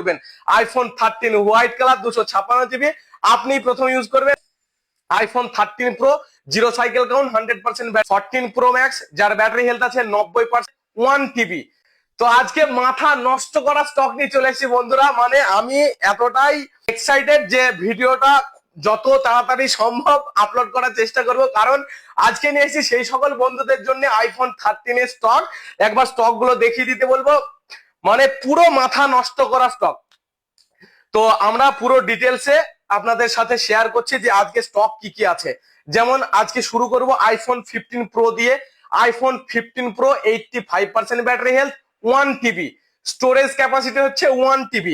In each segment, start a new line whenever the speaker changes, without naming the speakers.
করবেন iPhone 13 white colour 256 GB, আপনি প্রথম ইউজ করবেন iPhone 13 pro, zero cycle count, 100%। 14 pro max যার ব্যাটারি হেলথ আছে 90%, 1 TB। তো আজকে মাথা নষ্ট করা স্টক নিয়ে চলে এসেছি বন্ধুরা, মানে আমি এতটাই এক্সাইটেড যে ভিডিওটা যত তাড়াতাড়ি সম্ভব আপলোড করার চেষ্টা করব, কারণ আজকে নিয়ে এসেছি সেই সকল বন্ধুদের জন্য আইফোন 13 এর স্টক। একবার স্টক গুলো দেখিয়ে দিতে বলবো, মানে পুরো মাথা নষ্ট করা স্টক। তো আমরা পুরো ডিটেলসে আপনাদের সাথে শেয়ার করছি যে আজকে স্টক কি কি আছে। যেমন আজকে শুরু করব আইফোন 15 প্রো দিয়ে। IPhone 15 pro 85% battery health, 1 TB, storage capacity হচ্ছে 1 TB,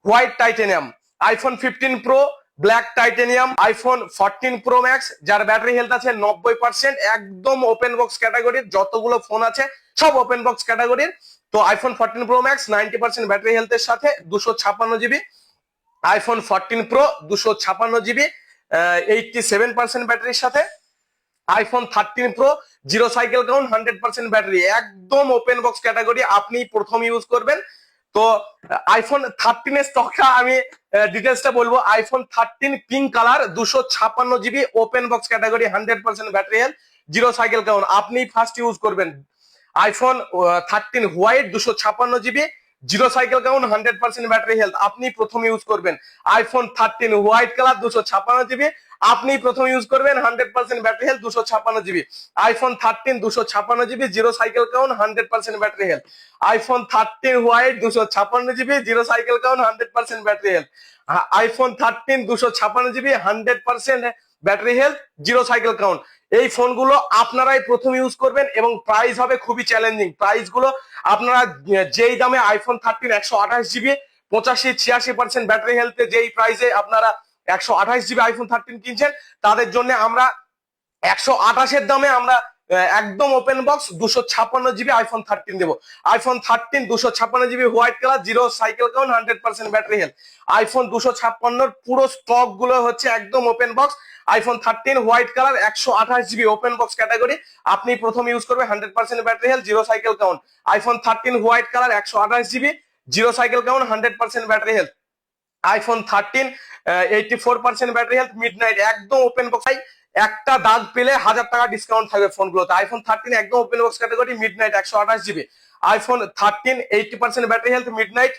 white titanium. IPhone 15 pro black titanium. IPhone 14 pro max যার ব্যাটারি হেলথ আছে 90%, একদম ওপেন বক্স ক্যাটাগরির, যতগুলো ফোন আছে সব ওপেন বক্স ক্যাটাগরির। তো আইফোন 14 প্রো ম্যাক্স 90% ব্যাটারি হেলথের সাথে 256 জিবি। আইফোন 14 প্রো 256 জিবি, 87% ব্যাটারির সাথে। IPhone 13 pro zero cycle count, 100% battery, একদম ওপেন বক্স ক্যাটাগরি, আপনি প্রথম ইউজ করবেন। তো আইফোন 13 এর স্টকটা আমি ডিটেলসটা বলবো। IPhone 13 pink colour 256 GB, open box category, 100% battery health, zero cycle count, আপনি ফার্স্ট ইউজ করবেন। IPhone 13 white 256 GB, zero cycle count, 100% battery health, আপনি প্রথম ইউজ করবেন। আইফোন 13 হোয়াইট কালার 256 জিবি, আপনি প্রথম ইউজ করবেন, 100% battery health, 256 GB. IPhone 13 256 GB, zero cycle count, 100% battery health. IPhone 13 white 256 GB, zero cycle count, 100% battery health. IPhone 13 256 GB, 100% battery health, zero cycle count. এই ফোনগুলো আপনারাই প্রথম use করবেন এবং price হবে খুবই চ্যালেঞ্জিং। প্রাইস গুলো আপনারা যেই দামে আইফোন 13 128 জিবি 85-86% ব্যাটারি হেলথে যেই প্রাইসে আপনারা 128 জিবি আইফোন 13 কিনছেন, তাদের জন্য আমরা 128-এর দামে আমরা একদম ওপেন বক্স 256 জিবি আইফোন 13 দেবো। IPhone 13 256 GB white colour, zero cycle count, 100% battery health. IPhone 256 পুরো স্টক গুলো হচ্ছে একদম open box. IPhone 13 white colour 128 GB open box category, আপনি প্রথম ইউজ করবে, 100% battery health, zero cycle count. IPhone 13 white colour 128 GB, zero cycle count, 100% battery health. IPhone 13 84% battery health, midnight, একদম open box. একটা দাগ পেলে 1000 টাকা ডিসকাউন্ট থাকবে ফোনগুলোতে। IPhone 13 একদম open box category, midnight 128 GB. IPhone 13 80% battery health, midnight,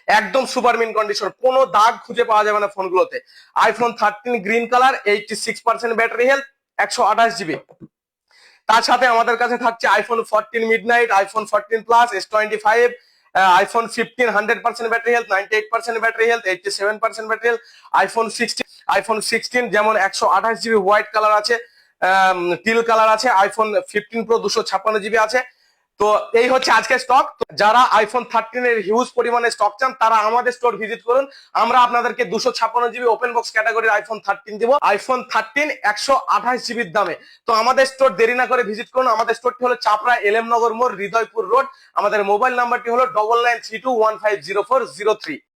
একদম super mint condition, কোনো দাগ খুঁজে পাওয়া যাবে না ফোনগুলোতে। IPhone 13 green colour 86% battery health, 128 GB. তার সাথে আমাদের কাছে থাকছে iPhone 14 midnight, iPhone 14 plus, S25, iPhone 15 100% battery health, 98% battery health, 87% battery health. IPhone 16 যেমন 128 জিবি হোয়াইট কালার আছে, টিল কালার আছে। আইফোন 15 প্রো 256 জিবি আছে। তো এই হচ্ছে আজকে স্টক। যারা আইফোন 13 এর হিউজ পরিমাণে স্টক চান তারা আমাদের স্টোর ভিজিট করুন, আমরা আপনাদেরকে 256 জিবি ওপেন বক্স ক্যাটাগরির আইফোন 13 দিব, আইফোন 13 128 জিবির দামে। তো আমাদের স্টোর দেরি না করে ভিজিট করুন। আমাদের স্টোরটি হলো চাপড়া এলএম নগর মোড়, হৃদয়পুর রোড। আমাদের মোবাইল নাম্বারটি হলো 9932150403।